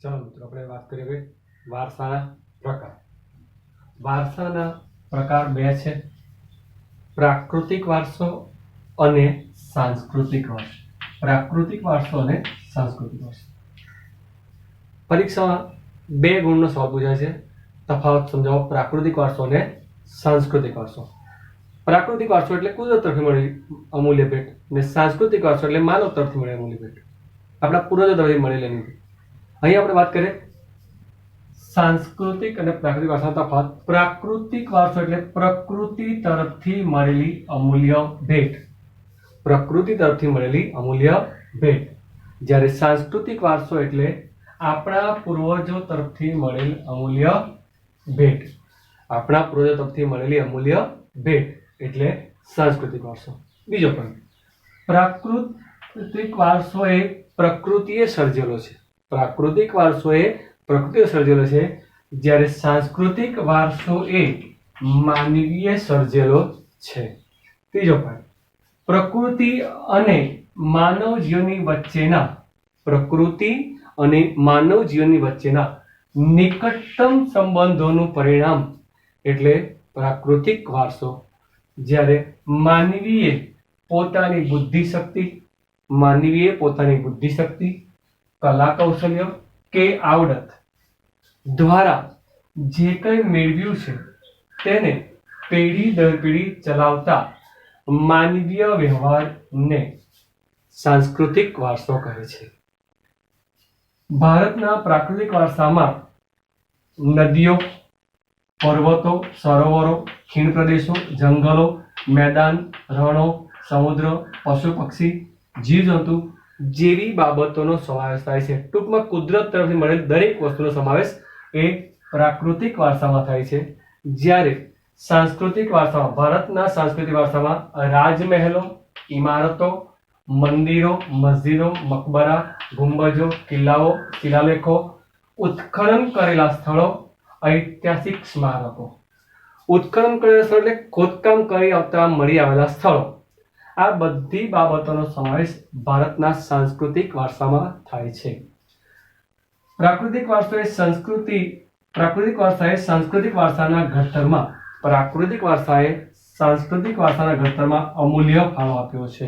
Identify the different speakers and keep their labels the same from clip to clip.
Speaker 1: ચાલો મિત્રો આપણે વાત કરીએ હવે વારસાના પ્રકાર. વારસાના પ્રકાર બે છે, પ્રાકૃતિક વારસો અને સાંસ્કૃતિક વારસો. પ્રાકૃતિક વારસો અને સાંસ્કૃતિક વારસો. પરીક્ષામાં બે ગુણનો સવાલ પૂછાય છે. તફાવત સમજાવો પ્રાકૃતિક વારસો અને સાંસ્કૃતિક વારસો. પ્રાકૃતિક વારસો એટલે કુદરત તરફથી મળેલી અમૂલ્ય ભેટ અને સાંસ્કૃતિક વારસો એટલે માનવ તરફથી મળેલી અમૂલ્ય ભેટ, આપણા પૂર્વજો તરફથી મળેલી. અહીં આપણે વાત કરીએ સાંસ્કૃતિક અને પ્રાકૃતિક વારસાનો તફાવત. પ્રાકૃતિક વારસો એટલે પ્રકૃતિ તરફથી મળેલી અમૂલ્ય ભેટ. પ્રકૃતિ તરફથી મળેલી અમૂલ્ય ભેટ. જ્યારે સાંસ્કૃતિક વારસો એટલે આપણા પૂર્વજો તરફથી મળેલ અમૂલ્ય ભેટ. આપણા પૂર્વજો તરફથી મળેલી અમૂલ્ય ભેટ એટલે સાંસ્કૃતિક વારસો. બીજો પોઈન્ટ, પ્રાકૃતિક વારસો એ પ્રકૃતિએ સર્જેલો છે. પ્રાકૃતિક વારસો એ પ્રકૃતિએ સર્જેલો છે, જ્યારે સાંસ્કૃતિક વારસો એ માનવીએ સર્જેલો છે. ત્રીજો પોઈન્ટ, પ્રકૃતિ અને માનવ જીવનની વચ્ચેના નિકટતમ સંબંધોનું પરિણામ એટલે પ્રાકૃતિક વારસો. જ્યારે માનવીએ પોતાની બુદ્ધિશક્તિ, કલા કૌશલ્ય કે આવડત દ્વારા જે કંઈ મેળવ્યું છે તેને પેઢી દર પેઢી ચલાવતા માનવીય વ્યવહારને સાંસ્કૃતિક વારસો કહે છે. ભારતના પ્રાકૃતિક વારસામાં નદીઓ, પર્વતો, સરોવરો, ખીણ પ્રદેશો, જંગલો, મેદાન, રણો, સમુદ્ર, પશુ પક્ષી, જીવજંતુ જેવી બાબતોનો સમાવેશ થાય છે. ટૂંકમાં કુદરત તરફથી મળેલ દરેક વસ્તુનો સમાવેશ એ પ્રાકૃતિક વારસામાં થાય છે. જ્યારે ભારતના સાંસ્કૃતિક વારસામાં રાજમહેલો, ઇમારતો, મંદિરો, મસ્જિદો, મકબરા, ગુંબજો, કિલ્લાઓ, શિલાલેખો, ઉત્ખનન કરેલા સ્થળો, ઐતિહાસિક સ્મારકો. ઉત્ખનન કરેલા સ્થળો એટલે ખોદકામ કરી આવતા મળી આવેલા સ્થળો. આ બધી બાબતોનો સમાવેશ ભારતના સાંસ્કૃતિક વારસામાં થાય છે. પ્રાકૃતિક વારસાએ સાંસ્કૃતિક વારસાના ઘડતરમાં અમૂલ્ય ફાળો આપ્યો છે.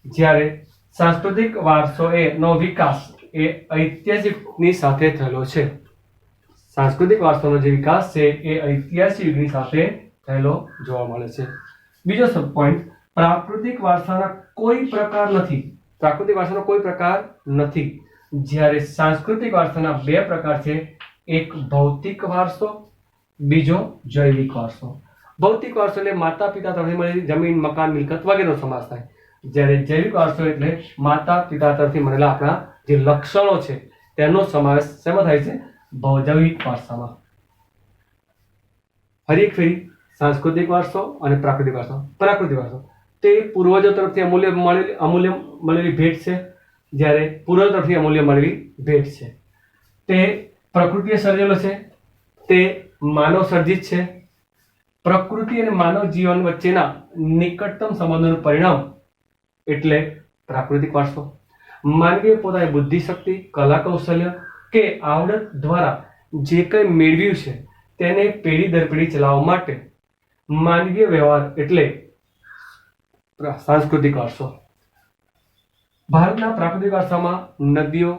Speaker 1: જ્યારે સાંસ્કૃતિક વારસોનો વિકાસ એ ઐતિહાસિકની સાથે થયેલો છે. સાંસ્કૃતિક વારસાનો જે વિકાસ છે એ ઐતિહાસિક યુગની સાથે થયેલો જોવા મળે છે. બીજો સબ પોઈન્ટ, પ્રાકૃતિક વારસાના કોઈ પ્રકાર નથી. જ્યારે સાંસ્કૃતિક વારસાના બે પ્રકાર છે, એક ભૌતિક વારસો, બીજો જૈવિક વારસો. ભૌતિક વારસો એટલે માતા પિતા તરફથી મળેલી જમીન, મકાન, મિલકત વગેરેનો સમાવેશ થાય. જ્યારે જૈવિક વારસો એટલે માતા પિતા તરફથી મળેલા આપણા જે લક્ષણો છે તેનો સમાવેશ શેમાં થાય છે? જૈવિક વારસામાં. ફરી એક ફેરી સાંસ્કૃતિક વારસો અને પ્રાકૃતિક વારસો. પ્રાકૃતિક વારસો તે પૂર્વજો તરફથી અમૂલ્ય મળેલી ભેટ છે. જ્યારે પૂર્વજો તરફથી અમૂલ્ય મળેલી ભેટ છે તે પ્રકૃતિએ સર્જેલો છે, તે માનવ સર્જિત છે. પ્રકૃતિ અને માનવ જીવન વચ્ચેના નિકટતમ સંબંધોનું પરિણામ એટલે પ્રાકૃતિક વારસો. માનવીએ પોતાની બુદ્ધિશક્તિ, કલા કૌશલ્ય કે આવડત દ્વારા જે કંઈ મેળવ્યું છે તેને પેઢી દર પેઢી ચલાવવા માટે માનવીય વ્યવહાર એટલે સાંસ્કૃતિક વારસો. ભારતના પ્રાકૃતિક વારસામાં નદીઓ,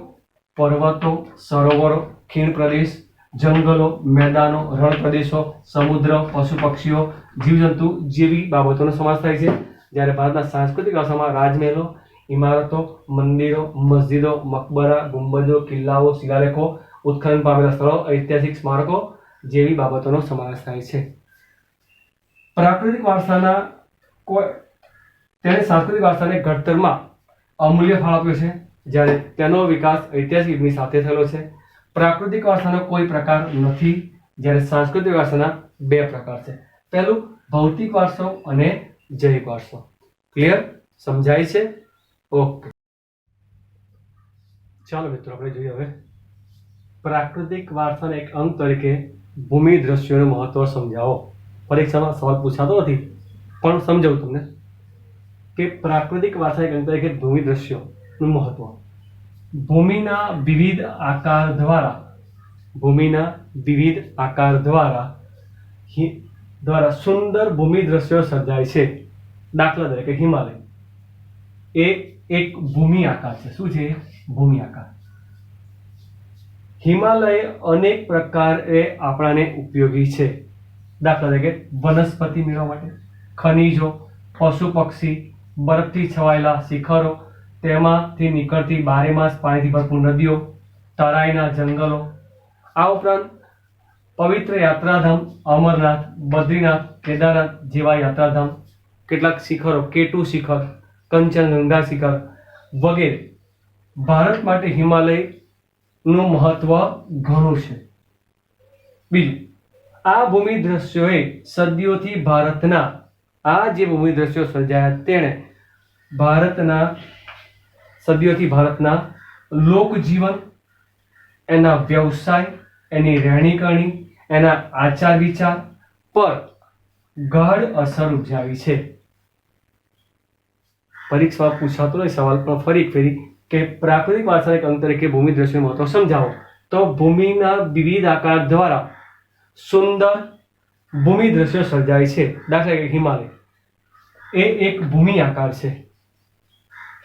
Speaker 1: પર્વતો, સરોવરો, ખીણ પ્રદેશ, જંગલો, મેદાનો, રણ પ્રદેશો, સમુદ્ર, પશુ પક્ષીઓ, જીવજંતુ જેવી બાબતોનો સમાવેશ થાય છે. જ્યારે ભારતના સાંસ્કૃતિક વારસામાં રાજમહેલો, ઇમારતો, મંદિરો, મસ્જિદો, મકબરા, ગુંબજો, કિલ્લાઓ, શિલાલેખો, ઉત્ખનન પામેલા સ્થળો, ઐતિહાસિક સ્મારકો જેવી બાબતોનો સમાવેશ થાય છે. સાંસ્કૃતિક વારસાને ઘડતરમાં અમૂલ્ય ફાળો આપ્યો છે. જ્યારે તેનો વિકાસ ઐતિહાસિક યુગની સાથે થયેલો છે. પ્રાકૃતિક વારસાનો કોઈ પ્રકાર નથી. જ્યારે સાંસ્કૃતિક વારસાના બે પ્રકાર છે. પહેલું ભૌતિક વારસો અને જૈવિક વારસો. ક્લિયર? સમજાય છે? ઓકે, ચાલો મિત્રો આપણે જોઈએ હવે પ્રાકૃતિક વારસાના એક અંગ તરીકે ભૂમિ દ્રશ્યોનું મહત્વ સમજાવો. પરીક્ષામાં સવાલ પૂછાતો નથી પણ સમજાવું તમને કે પ્રાકૃતિક વારસાના એક અંગ તરીકે ભૂમિ દ્રશ્યોનું મહત્વ. ભૂમિના વિવિધ આકાર દ્વારા સુંદર ભૂમિ દ્રશ્યો સર્જાય છે. દાખલા તરીકે હિમાલય એ એક ભૂમિ આકાર છે. શું છે? ભૂમિ આકાર. હિમાલય અનેક પ્રકારે આપણાને ઉપયોગી છે. દાખલા તરીકે વનસ્પતિ મેળવવા માટે, ખનિજો, પશુ પક્ષી, બરફથી છવાયેલા શિખરો, તેમાંથી નીકળતી બારેમાસ પાણીથી ભરપૂર નદીઓ, તરાઈના જંગલો. આ ઉપરાંત પવિત્ર યાત્રાધામ અમરનાથ, બદ્રીનાથ, કેદારનાથ જેવા યાત્રાધામ, કેટલાક શિખરો, કેટુ શિખર, કંચનજંઘા શિખર વગેરે. ભારત માટે હિમાલયનું મહત્વ ઘણું છે. બીજું, આ ભૂમિ દ્રશ્યોએ સદીઓથી ભારતના લોકજીવન, એના વ્યવસાય, એની રહેણીકરણી, એના આચાર વિચાર પર ગાઢ અસર ઉપજાવી છે. પરીક્ષામાં પૂછાતો નહીં સવાલ, પણ ફરી કે પ્રાકૃતિક વારસાના એક અંગ તરીકે ભૂમિ દ્રશ્યનું મહત્વ સમજાવો. તો ભૂમિના વિવિધ આકાર દ્વારા સુંદર ભૂમિ દ્રશ્યો સર્જાય છે. દાખલા તરીકે હિમાલય એ એક ભૂમિ આકાર છે.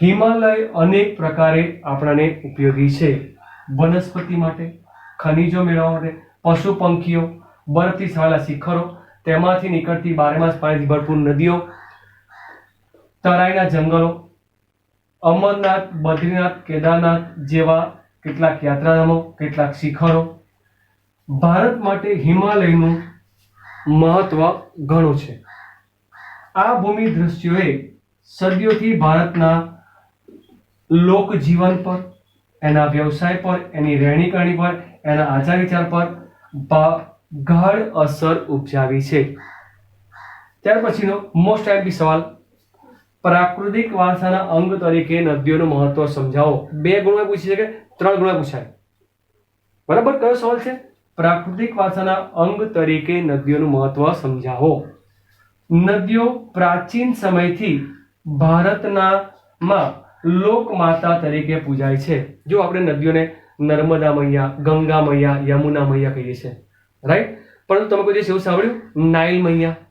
Speaker 1: હિમાલય અનેક પ્રકારે આપણાને ઉપયોગી છે. વનસ્પતિ માટે, ખનિજો મેળવવા માટે, પશુ પંખીઓ, બરફથી છવાયેલા શિખરો, તેમાંથી નીકળતી બારેમાસ પાણીથી ભરપૂર નદીઓ, તરાઈના જંગલો, અમરનાથ, બદ્રીનાથ, કેદારનાથ જેવા કેટલાક યાત્રાધામો, કેટલાક શિખરો. ભારત માટે હિમાલયનું મહત્વ ઘણું છે. આ ભૂમિ દ્રશ્યોએ સદીઓથી ભારતના લોકજીવન પર, એના વ્યવસાય પર, એની રહેણીકરણી પર, એના આચાર વિચાર પર ગાઢ અસર ઉપજાવી છે. ત્યાર પછીનો મોસ્ટ આઈએમપી સવાલ, પ્રાકૃતિક વારસાના અંગ તરીકે નદીઓનું મહત્વ સમજાવો. 2 ગુણમાં પૂછી શકે, 3 ગુણમાં પૂછાય. બરાબર? કયો સવાલ છે? પ્રાકૃતિક વારસાના અંગ તરીકે નદીઓનું મહત્વ સમજાવો. નદીઓ પ્રાચીન સમયથી ભારતમાં લોકમાતા તરીકે પૂજાય છે. જો આપણે નદીઓને નર્મદા મૈયા, ગંગા મૈયા, યમુના મૈયા કહીએ છીએ, રાઈટ? પરંતુ તમે કોઈ દિવસ એવું સાંભળ્યું નાઇલ મૈયા?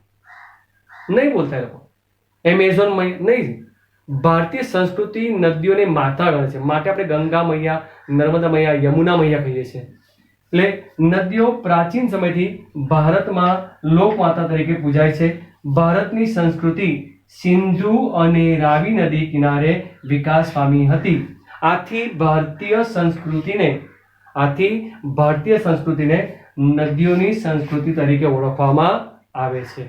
Speaker 1: નહીં બોલતા લોકો. એમેઝોન મૈયા નહીં. ભારતીય સંસ્કૃતિ નદીઓને માતા ગણે છે, માટે આપણે ગંગા મૈયા, નર્મદા મૈયા, યમુના મૈયા કહીએ છીએ. એટલે નદીઓ પ્રાચીન સમયથી ભારતમાં લોકમાતા તરીકે પૂજાય છે. ભારતની સંસ્કૃતિ સિંધુ અને રાવી નદી કિનારે વિકાસ પામી હતી. આથી ભારતીય સંસ્કૃતિને નદીઓની સંસ્કૃતિ તરીકે ઓળખવામાં આવે છે.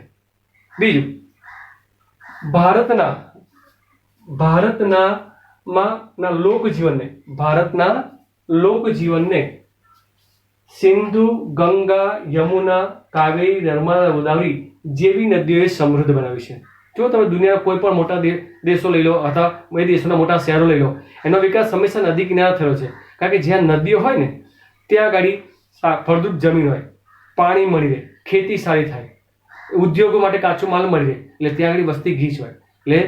Speaker 1: બીજું, ભારતના લોકજીવનને સિંધુ, ગંગા, યમુના, કાવેરી, નર્મદા, ગોદાવરી જેવી નદીઓએ સમૃદ્ધ બનાવી છે. જો તમે દુનિયાના કોઈ પણ મોટા દેશો લઈ લો અથવા એ દેશોના મોટા શહેરો લઈ લો, એનો વિકાસ હંમેશા નદી કિનારે થયો છે. કારણ કે જ્યાં નદીઓ હોય ને ત્યાં આગળ ફળદ્રુપ જમીન હોય, પાણી મળી રહે, ખેતી સારી થાય, ઉદ્યોગો માટે કાચો માલ મળી રહે, એટલે ત્યાં આગળ વસ્તી ગીચ હોય. એટલે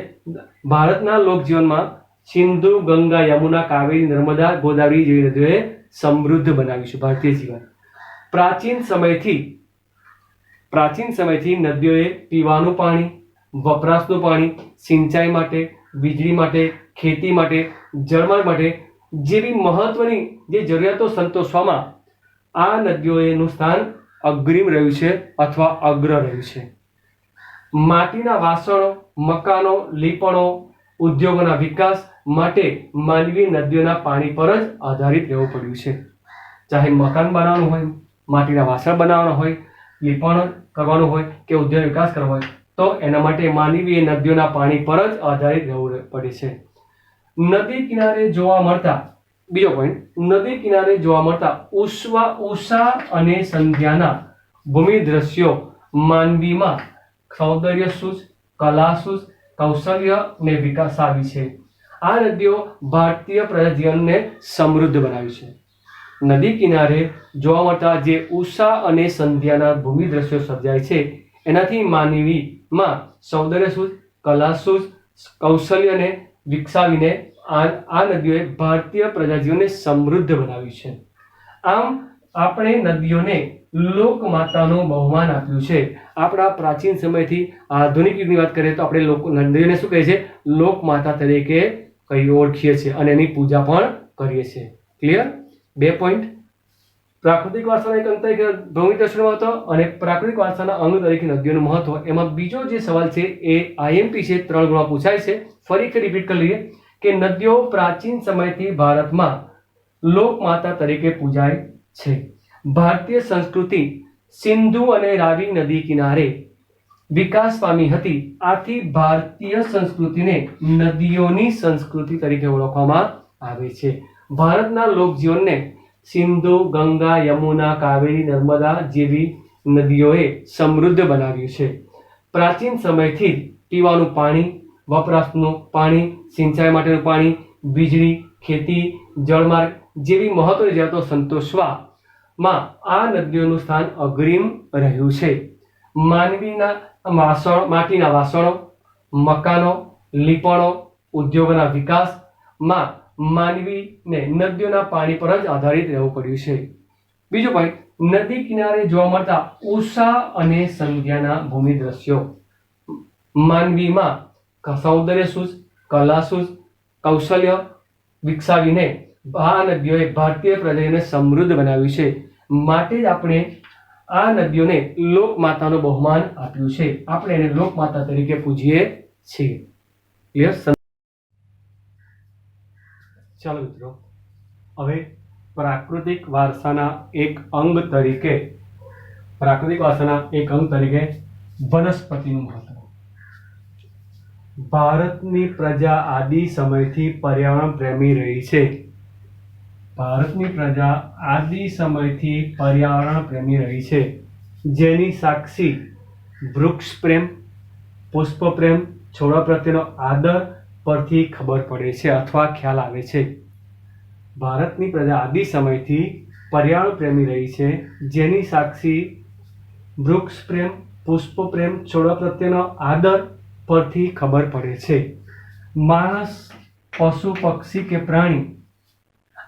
Speaker 1: ભારતના લોકજીવનમાં સિંધુ, ગંગા, યમુના, કાવેરી, નર્મદા, ગોદાવરી જેવી નદીઓએ સમૃદ્ધ બનાવ્યું છે ભારતીય જીવન. પ્રાચીન સમયથી નદીઓએ પીવાનું પાણી, વપરાશનું પાણી, સિંચાઈ માટે, વીજળી માટે, ખેતી માટે, જળમાર્ગ માટે જેવી મહત્વની જે જરૂરિયાતો સંતોષવામાં આ નદીઓનું સ્થાન અગ્રીમ રહ્યું છે અથવા અગ્ર રહ્યું છે. માટીના વાસણો, મકાનો, લીપણો, ઉદ્યોગોના વિકાસ માટે માનવીય નદીઓના પાણી પર જ આધારિત રહેવું પડ્યું છે. ચાહે મકાન બનાવવાનું હોય, માટીના વાસણ બનાવવાના હોય, લીપણ કરવાનું હોય કે ઉદ્યોગ વિકાસ કરવો હોય, તો એના માટે માનવીય નદીઓના પાણી પર જ આધારિત રહેવું પડે છે. નદી કિનારે જોવા મળતા ઉષા અને સંધ્યાના ભૂમિ દ્રશ્યો માનવીમાં સૌંદર્ય સૂઝ, કલા સૂઝ, કૌશલ્ય ને વિકાસ આવી છે. આ નદીઓ ભારતીય પ્રજાજીવનને સમૃદ્ધ બનાવ્યું છે. નદી કિનારે જોવા મળતા જે ઉષા અને સંધ્યાના ભૂમિ દ્રશ્યો સર્જાય છે, એનાથી માનવીમાં સૌંદર્ય સૂઝ, કલા સૂઝ, કૌશલ્યને વિકસાવીને આ નદીઓએ ભારતીય પ્રજાજીવનને સમૃદ્ધ બનાવ્યું છે. આમ આપણે નદીઓને લોકમાતાનું બહુમાન આપ્યું છે. આપણા પ્રાચીન સમયથી આધુનિક યુગની વાત કરીએ તો આપણે નદીઓને શું કહે છે? લોકમાતા તરીકે ઓળખીએ છીએ અને એની પૂજા પણ કરીએ છીએ. ક્લિયર? 2 પોઈન્ટ. પ્રાકૃતિક વારસાના એક અંગ તરીકે ભૂમિદર્શનનું મહત્વ અને પ્રાકૃતિક વારસાના અંગ તરીકે નદીઓનું મહત્વ. એમાં બીજો જે સવાલ છે એ IMP છે, 3 ગુણમાં પૂછાય છે. ફરીથી રિપીટ કરી લઈએ કે નદીઓ પ્રાચીન સમયથી ભારતમાં લોકમાતા તરીકે પૂજાય છે. ભારતીય સંસ્કૃતિ સિંધુ અને રાવી નદી કિનારે વિકાસ પામી હતી. આથી ભારતીય સંસ્કૃતિને નદીઓની સંસ્કૃતિ તરીકે ઓળખવામાં આવે છે. ભારતના લોકજીવનને સિંધુ, ગંગા, યમુના, કાવેરી, નર્મદા જેવી નદીઓએ સમૃદ્ધ બનાવ્યું છે. પ્રાચીન સમયથી પીવાનું પાણી, વપરાશનું પાણી, સિંચાઈ માટેનું પાણી, વીજળી, ખેતી, જળમાર્ગ જેવી મહત્વની જરૂરિયાતો સંતોષવામાં આ નદીઓનું સ્થાન અગ્રીમ રહ્યું છે. માટીના વાસણો, મકાનો, લીપણો, ઉદ્યોગોના વિકાસમાં માનવીને નદીઓના પાણી પર જ આધારિત રહેવું પડ્યું છે. બીજો પોઈન્ટ, નદી કિનારે જોવા મળતા ઉષા અને સંધ્યાના ભૂમિ દ્રશ્યો માનવીમાં સૌંદર્ય સૂઝ, કલા સૂઝ, કૌશલ્ય વિકસાવીને આ નદીઓએ ભારતીય પ્રજાને સમૃદ્ધ બનાવ્યું છે. માટે જ આપણે આ નદીઓને લોકમાતાનું બહુમાન આપ્યું છે. આપણે એને લોકમાતા તરીકે પૂજીએ છીએ. ક્લિયર? ચાલો મિત્રો, હવે પ્રાકૃતિક વારસાના એક અંગ તરીકે વનસ્પતિનું મહત્વ. ભારતની પ્રજા આદિ સમયથી પર્યાવરણ પ્રેમી રહી છે. જેની સાક્ષી વૃક્ષ પ્રેમ, પુષ્પ પ્રેમ, છોડવા પ્રત્યેનો આદર પરથી ખબર પડે છે અથવા ખ્યાલ આવે છે. ભારતની પ્રજા આદિ સમયથી પર્યાવરણ પ્રેમી રહી છે. જેની સાક્ષી વૃક્ષ પ્રેમ, પુષ્પ પ્રેમ, છોડવા પ્રત્યેનો આદર પરથી ખબર પડે છે. માણસ, પશુ, પક્ષી કે પ્રાણી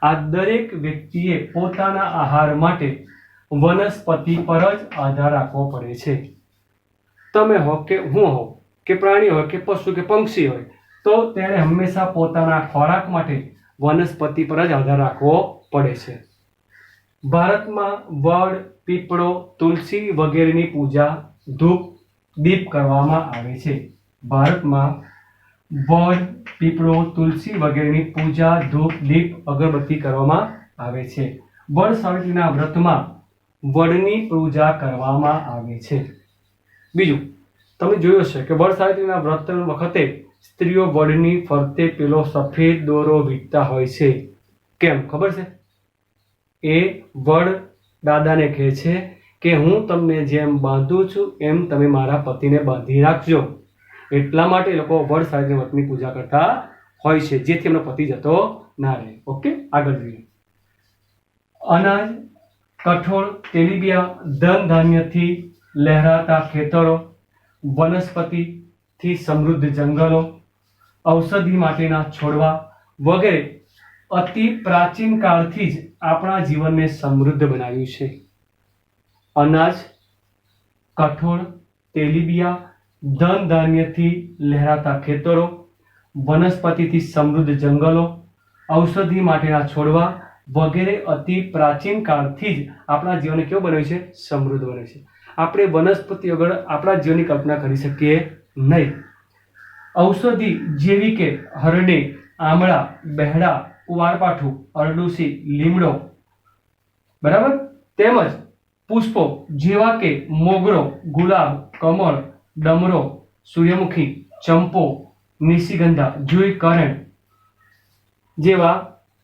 Speaker 1: આ દરેક વ્યક્તિએ પોતાના આહાર માટે વનસ્પતિ પર જ આધાર રાખવો પડે છે. તમે હો કે હું હો કે પ્રાણી હોય કે પશુ કે પક્ષી હોય તો તેને હંમેશા પોતાના ખોરાક માટે વનસ્પતિ પર જ આધાર રાખવો પડે છે. ભારતમાં વડ, પીપળો, તુલસી વગેરેની પૂજા ધૂપ દીપ કરવામાં આવે છે. ભારતમાં વડ, પીપળો, તુલસી વગેરેની પૂજા ધૂપ દીપ અગરબત્તી કરવામાં આવે છે. વડ સાવિત્રીના વ્રતમાં વડની પૂજા કરવામાં આવે છે. બીજું, તમે જોયું હશે કે વડ સાવિત્રીના વ્રત વખતે સ્ત્રીઓ વડની ફરતે પેલો સફેદ દોરો વીંટતા હોય છે. કેમ ખબર છે? એ વડ દાદાને કહે છે કે હું તમને જેમ બાંધું છું એમ તમે મારા પતિને બાંધી રાખજો. એટલા માટે લોકો વડ સાવિત્રી વ્રતની પૂજા કરતા હોય છે, જેથી એમનો પતિ જતો ના રહે. ઓકે, આગળ જોઈએ. અનાજ, કઠોળ, તેલીબિયા, ધન ધાન્યથી લહેરાતા ખેતરો, વનસ્પતિથી સમૃદ્ધ જંગલો, ઔષધિ માટેના છોડવા વગેરે અતિ પ્રાચીન કાળથી જ આપણા જીવનને સમૃદ્ધ બનાવ્યું છે. અનાજ, કઠોળ, તેલીબિયા, ધન ધાન્યથી લહેરાતા ખેતરો, વનસ્પતિથી સમૃદ્ધ જંગલો, ઔષધિ માટેના છોડવા વગેરે અતિ પ્રાચીન કાળથી જ આપણા જીવનને કેવું બનાવ્યું છે? સમૃદ્ધ બનાવ્યું છે. આપણે વનસ્પતિ વગર આપણા જીવનની કલ્પના કરી શકીએ નહીં. ઔષધિ જેવી કે હરડે, આમળા, બહેડા, કુવારપાઠું, અરડુસી, લીમડો, બરાબર, તેમજ પુષ્પો જેવા કે મોગરો, ગુલાબ, કમળ, ડમરો, સૂર્યમુખી, ચંપો, નિશિગંધા, જુઈ, કરણ જેવા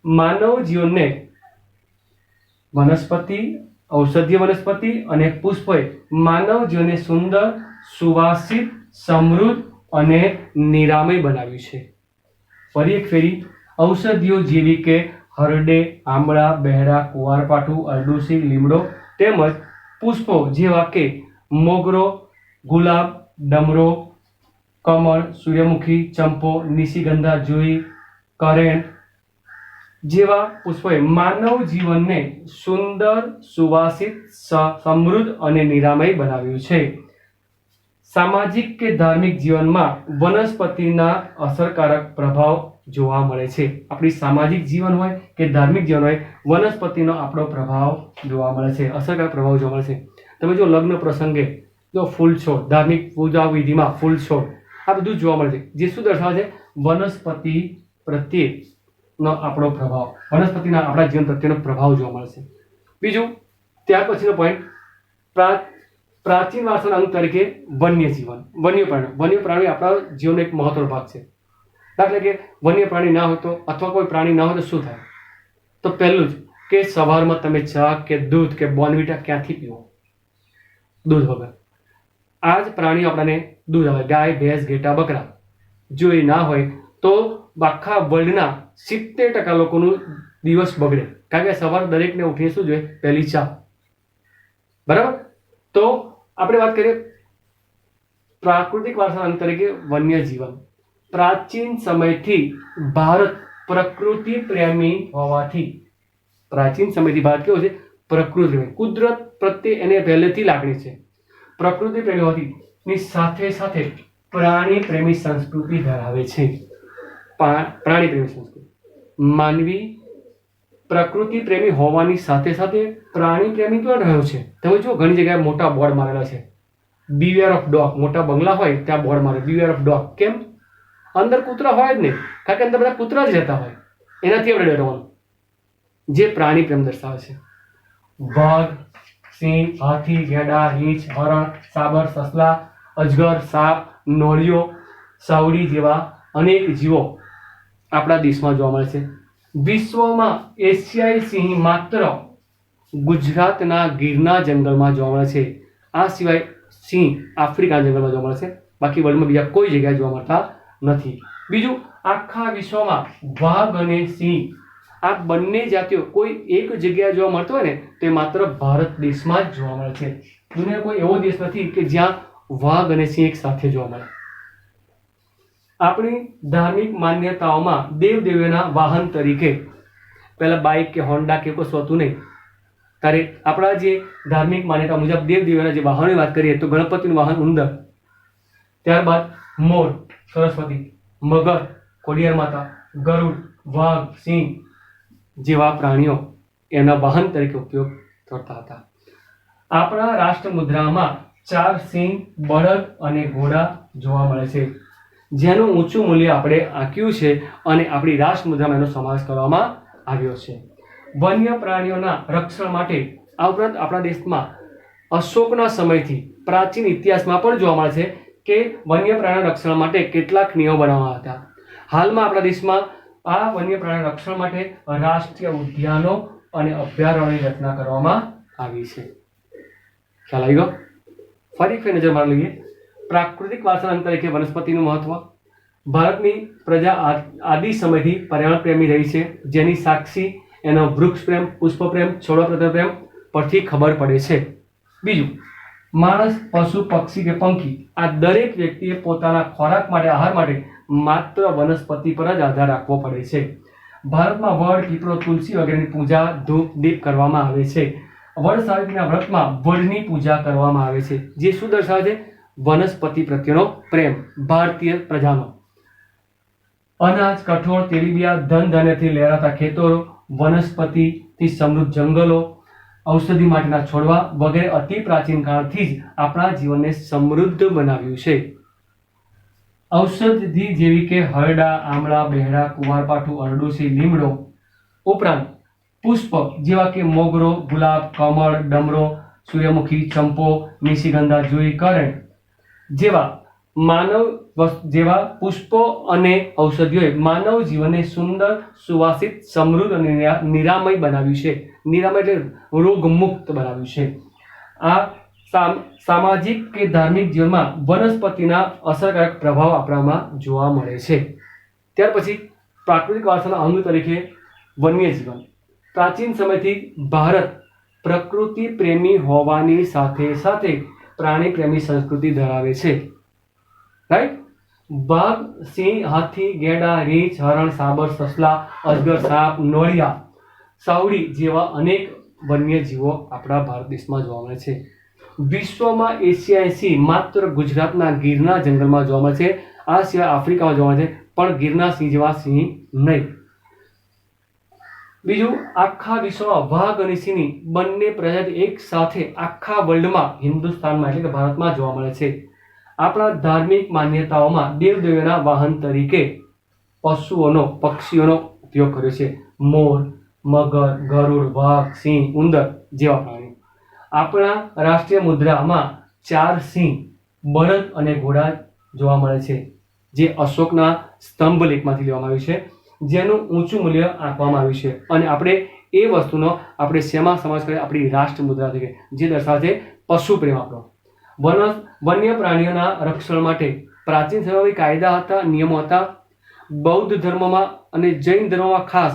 Speaker 1: માનવ જીવનને વનસ્પતિ, ઔષધીય વનસ્પતિ અને પુષ્પોએ માનવ જીવનને સુંદર, સુવાસિત, સમૃદ્ધ અને નિરામય બનાવ્યું છે. ફરી એક ફેરી, ઔષધિઓ જેવી કે હરડે, આંબળા, બહેડા, કુવારપાઠું, અરડુસી, લીમડો તેમજ પુષ્પો જેવા કે મોગરો, ગુલાબ, ડમરો, કમળ, સૂર્યમુખી, ચંપો, નિશિગંધા, જુઈ, કરેણ જેવા પુષ્પોએ માનવ જીવનને સુંદર, સુવાસિત, સમૃદ્ધ અને નિરામય બનાવ્યું છે. સામાજિક કે ધાર્મિક જીવનમાં વનસ્પતિના અસરકારક પ્રભાવ જોવા મળે છે. આપણી સામાજિક જીવન હોય કે ધાર્મિક જીવન હોય, વનસ્પતિનો આપણો પ્રભાવ જોવા મળે છે, અસરકારક પ્રભાવ જોવા મળે છે. તમે જો લગ્ન પ્રસંગે જો ફૂલ છોડ, ધાર્મિક પૂજા વિધિમાં ફૂલ છોડ, આ બધું જોવા મળે છે, જે શું દર્શાવે છે? વનસ્પતિ પ્રત્યેનો આપણો પ્રભાવ, વનસ્પતિના આપણા જીવન પ્રત્યેનો પ્રભાવ જોવા મળે છે. બીજું, ત્યાર પછીનો પોઈન્ટ, પ્રાચીન વારસાના અંગ તરીકે વન્ય જીવન, વન્ય પ્રાણી આપણા જીવનનો એક મહત્વનો ભાગ છે. દાખલા કે વન્ય પ્રાણી ના હોય તો, અથવા કોઈ પ્રાણી ના હોય તો શું થાય? તો પહેલું જ કે સવારમાં તમે ચા કે દૂધ કે બોર્નવિટા ક્યાંથી પીવો? દૂધ વગર. આ જ પ્રાણીઓ આપણને દૂધ આવે, ગાય, ભેંસ, ઘેટા, બકરા. જો એ ના હોય તો આખા વર્લ્ડના 70% લોકોનું દિવસ બગડે, કારણ કે સવાર દરેકને ઉઠીને શું જોઈએ? પહેલી ચા. બરાબર? તો આપણે વાત કરીએ પ્રાકૃતિક વારસાના અંગ તરીકે વન્ય જીવન. પ્રાચીન સમયથી ભારત પ્રકૃતિ પ્રેમી હોવાથી, પ્રાચીન સમયથી ભારત કેવું છે? પ્રકૃતિ પ્રેમી, કુદરત પ્રત્યે એને પહેલેથી લાગણી છે. પ્રકૃતિ પ્રેમી હોવાથી ની સાથે સાથે પ્રાણી પ્રેમી સંસ્કૃતિ ધરાવે છે. પ્રાણી પ્રેમી સંસ્કૃતિ. માનવી પ્રકૃતિ પ્રેમી હોવાની સાથે સાથે પ્રાણી પ્રેમી પણ રહ્યો છે. તમે જો ઘણી જગ્યાએ મોટા બોર્ડ મારેલા છે, બીવેર ઓફ ડોગ. મોટા બંગલા હોય ત્યાં બોર્ડ મારે બીવેર ઓફ ડોગ. કેમ? અંદર કૂતરા હોય જ નહીં, કારણ કે અંદર બધા કૂતરા જ રહેતા હોય, એનાથી આપણે ડરવાનું. જે પ્રાણી પ્રેમ દર્શાવે છે. વાઘ, સિંહ, હાથી, ગેંડા, રીંછ, હરણ, સાબર, સસલા, અજગર, સાપ, નોળિયો, સાવડી જેવા અનેક જીવો આપણા દેશમાં જોવા મળે છે. વિશ્વમાં એશિયાઈ સિંહ માત્ર ગુજરાતના ગીરના જંગલમાં જોવા મળે છે. આ સિવાય સિંહ આફ્રિકાના જંગલમાં જોવા મળે છે, બાકી વર્લ્ડમાં બીજા કોઈ જગ્યાએ જોવા મળતા નથી. બીજું, આખા વિશ્વમાં વાઘ અને સિંહ આ બંને જાતિઓ કોઈ એક જગ્યાએ જોવા મળતો હોય ને તે માત્ર ભારત દેશમાં જ જોવા મળે છે. દુનિયા કોઈ એવો દેશ નથી કે જ્યાં વાઘ અને સિંહ એક સાથે જોવા મળે. આપણી ધાર્મિક માન્યતાઓમાં દેવદેવીઓના વાહન તરીકે પહેલા બાઇક કે હોન્ડા કે કશું હતું નહીં. ત્યારે આપણા જે ધાર્મિક માન્યતા મુજબ દેવદેવીઓના જે વાહનોની વાત કરીએ તો ગણપતિનું વાહન ઉંદર, ત્યારબાદ મોર, સરસ્વતી, મગર, ખોડિયાર માતા, ગરુડ, વાઘ, સિંહ જેવા પ્રાણીઓ એના વાહન તરીકે ઉપયોગ કરતા હતા. આપણા રાષ્ટ્ર મુદ્રામાં 4 સિંહ, બળદ અને ઘોડા જોવા મળે છે, જેનું ઊંચું મૂલ્ય આપણે આંક્યું છે અને આપણી રાષ્ટ્ર મુદ્રામાં એનો સમાવેશ કરવામાં આવ્યો છે. વન્ય પ્રાણીઓના રક્ષણ માટે આ ઉપરાંત આપણા દેશમાં અશોકના સમયથી પ્રાચીન ઇતિહાસમાં પણ જોવા મળે છે કે વન્ય પ્રાણીના રક્ષણ માટે કેટલાક નિયમો બનાવવામાં હતા. હાલમાં આપણા દેશમાં આ વન્ય પ્રાણીના રક્ષણ માટે રાષ્ટ્રીય ઉદ્યાનો અને અભયારણ્યોની રચના કરવામાં આવી છે. ખ્યાલ આવી ગયો? ફરી નજર મારી લઈએ. પ્રાકૃતિક વારસાના અંગ તરીકે વનસ્પતિનું મહત્વ. ભારતની પ્રજા આદિ સમયથી પર્યાવરણ પ્રેમી રહી છે, જેની સાક્ષી એનો વૃક્ષ પ્રેમ, પુષ્પ પ્રેમ, છોડ પ્રેમ પરથી ખબર પડે છે. બીજું, માણસ, પશુ, પક્ષી કે પંખી આ દરેક વ્યક્તિએ પોતાના ખોરાક માટે, આહાર માટે માત્ર વનસ્પતિ પર જ આધાર રાખવો પડે છે. ભારતમાં વડ, પીપળો, તુલસી વગેરેની પૂજા, ધૂપ, દીપ કરવામાં આવે છે. વડ સાવિત્રીના વ્રતમાં વડની પૂજા કરવામાં આવે છે, જે શું દર્શાવે છે? વનસ્પતિ પ્રત્યેનો પ્રેમ ભારતીય પ્રજાનો. અનાજ, કઠોળ, તેલીબિયા, ધન ધાન્યથી લહેરાતા ખેતરો, વનસ્પતિથી સમૃદ્ધ જંગલો, ઔષધિ માટેના છોડવા વગેરે અતિ પ્રાચીન કાળથી જ આપણા જીવનને સમૃદ્ધ બનાવ્યું છે. ઔષધિ જેવી કે હરડા, આમળા, બેહડા, કુંવારપાઠું, અરડુસી, લીમડો ઉપરાંત પુષ્પ જેવા કે મોગરો, ગુલાબ, કમળ, ડમરો, સૂર્યમુખી, ચંપો, નિશિગંધા, જુઈ, કરેણ જેવા પુષ્પો અને ઔષધિઓએ માનવ જીવનને સુંદર, સુવાસિત, સમૃદ્ધ અને નિરામય બનાવ્યું છે. નિરામય એટલે રોગમુક્ત બનાવ્યું છે. આ સામાજિક કે ધાર્મિક જીવનમાં વનસ્પતિના અસરકારક પ્રભાવ આપણામાં જોવા મળે છે. ત્યાર પછી પ્રાકૃતિક વારસાના અંગ તરીકે વન્ય જીવન. પ્રાચીન સમયથી ભારત પ્રકૃતિ પ્રેમી હોવાની સાથે સાથે પ્રાણી પ્રેમી સંસ્કૃતિ ધરાવે છે. રાઈટ? વાઘ, સિંહ, હાથી, ગેંડા, રીંછ, હરણ, સાબર, સસલા, અજગર, સાપ, નોળિયા, સાવડી જેવા અનેક વન્ય જીવો આપણા ભારત દેશમાં જોવા મળે છે. વિશ્વમાં એશિયાઈ સિંહ માત્ર ગુજરાતના ગીરના જંગલમાં જોવા મળે છે. આ સિવાય આફ્રિકામાં જોવા મળે છે, પણ ગીરના સિંહ જેવા સિંહ નહીં. બીજું, આખા વિશ્વમાં વાઘ અને સિંહની બંને પ્રજાતિ એક સાથે આખા વર્લ્ડમાં હિન્દુસ્તાનમાં એટલે કે ભારતમાં જોવા મળે છે. આપણા ધાર્મિક માન્યતાઓમાં દેવદેવીઓના વાહન તરીકે પક્ષીઓનો ઉપયોગ કર્યો છે. મોર, મગર, ગરુડ, વાઘ, સિંહ, ઉંદર જેવા પ્રાણીઓ. આપણા રાષ્ટ્રીય મુદ્રામાં 4 સિંહ, બળદ અને ઘોડા જોવા મળે છે, જે અશોકના સ્તંભ લેખમાંથી લેવામાં આવ્યું છે, જેનું ઊંચું મૂલ્ય આપવામાં આવ્યું છે. અને આપણે એ વસ્તુનો આપણે શેમાં સમાવેશ કરીએ? આપણી રાષ્ટ્ર મુદ્રા તરીકે, જે દર્શાવે છે પશુ પ્રેમ આપણો. વન્ય પ્રાણીઓના રક્ષણ માટે પ્રાચીન સમયમાં કાયદા હતા, નિયમો હતા. બૌદ્ધ ધર્મમાં અને જૈન ધર્મમાં ખાસ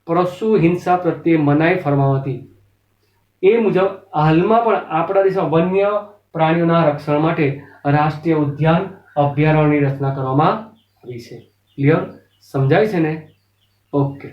Speaker 1: પશુ હિંસા પ્રત્યે મનાઈ ફરમાવવામાં હતી. એ મુજબ હાલમાં પણ આપણા દેશમાં વન્ય પ્રાણીઓના રક્ષણ માટે રાષ્ટ્રીય ઉદ્યાન અભયારણ્યની રચના કરવામાં આવી છે. ક્લિયર? સમજાય છે ને? ઓકે.